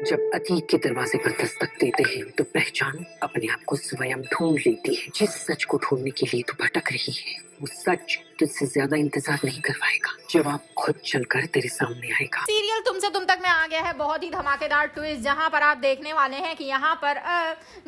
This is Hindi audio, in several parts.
जब अतीत के दरवाजे पर दस्तक देते हैं तो पहचान अपने आप को स्वयं ढूंढ लेती है। जिस सच को ढूंढने के लिए तू भटक रही है वो सच तुझसे ज्यादा इंतजार नहीं करवाएगा। जवाब खुद चलकर तेरे सामने आएगा। सीरियल तुमसे तुम तक में आ गया है बहुत ही धमाकेदार ट्विस्ट, जहां पर आप देखने वाले हैं कि यहाँ पर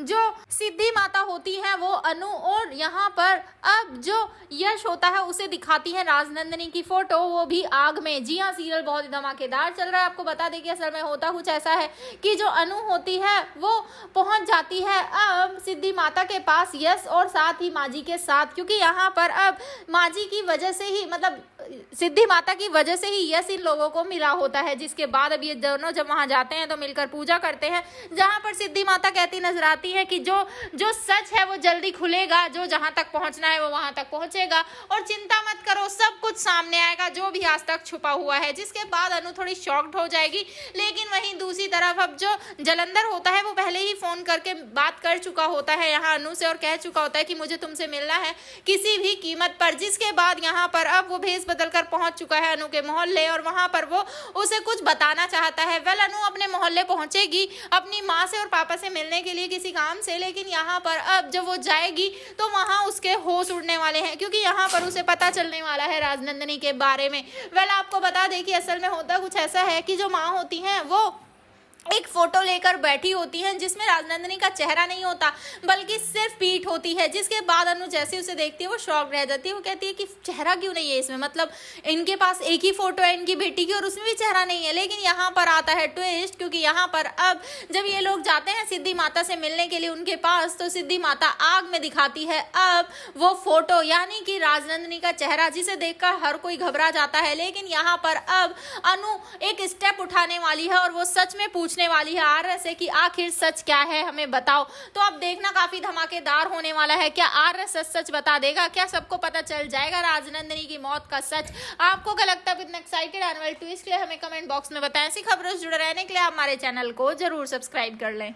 जो सिद्धि माता होती है वो अनु, और यहाँ पर अब जो यश होता है उसे दिखाती है राजनंदिनी की फोटो, वो भी आग में। जी हाँ, सीरियल बहुत ही धमाकेदार चल रहा है। आपको बता दें कि असल में होता कुछ ऐसा है कि जो अनु होती है वो पहुंच जाती है अब सिद्धि माता के पास, यश और साथ ही माजी के साथ, क्योंकि यहाँ पर अब माजी की वजह से ही, मतलब सिद्धि माता की वजह से ही यश इन लोगों को मिला होता है। जिसके बाद अब ये दोनों जब वहां जाते हैं तो मिलकर पूजा करते हैं, जहां पर सिद्धि माता कहती नजर आती है कि जो सच है वो जल्दी खुलेगा, जो जहां तक पहुंचना है वो वहां तक पहुंचेगा, और चिंता मत करो सब कुछ सामने आएगा जो भी आज तक छुपा हुआ है। जिसके बाद अनु थोड़ी शॉक्ड हो जाएगी, लेकिन वहीं दूसरी तरफ अब जो जलंधर होता है वो पहले ही फोन करके बात कर चुका होता है यहाँ अनु से, और कह चुका होता है कि मुझे तुमसे मिलना है किसी भी कीमत पर। जिसके बाद यहाँ पर अब वो भेस बदल कर पहुंच चुका है अनु के मोहल्ले, और वहां पर वो उसे कुछ बताना चाहता है। वेल, अनु अपने मोहल्ले पहुंचेगी अपनी माँ से और पापा से मिलने के लिए किसी काम से, लेकिन यहाँ पर अब जब वो जाएगी तो वहां उसके होश उड़ने वाले हैं, क्योंकि यहाँ पर उसे पता चलने वाला है राजनंदिनी के बारे में। वेल, आपको बता दें कि असल में होता कुछ ऐसा है कि जो माँ होती हैं वो एक फोटो लेकर बैठी होती हैं जिसमें राजनंदिनी का चेहरा नहीं होता बल्कि सिर्फ पीठ होती है। जिसके बाद अनु जैसे उसे देखती है वो शॉक रह जाती है। वो कहती है कि चेहरा क्यों नहीं है इसमें, मतलब इनके पास एक ही फोटो है इनकी बेटी की और उसमें भी चेहरा नहीं है। लेकिन यहाँ पर आता है ट्विस्ट, क्योंकि यहाँ पर अब जब ये लोग जाते हैं सिद्धि माता से मिलने के लिए उनके पास, तो सिद्धि माता आग में दिखाती है अब वो फोटो, यानी कि राजनंदिनी का चेहरा, जिसे देखकर हर कोई घबरा जाता है। लेकिन यहाँ पर अब अनु एक स्टेप उठाने वाली है और वो सच में पूछने वाली है आर्य से कि आखिर सच क्या है, हमें बताओ। तो अब देखना काफी धमाकेदार होने वाला है। क्या आर्य सच बता देगा? क्या सबको पता चल जाएगा राजनंदिनी की मौत का सच? आपको क्या लगता है? इतना एक्साइटेड आने वाले ट्विस्ट के लिए हमें कमेंट बॉक्स में बताएं। ऐसी खबरों से जुड़े रहने के लिए आप हमारे चैनल को जरूर सब्सक्राइब कर लें।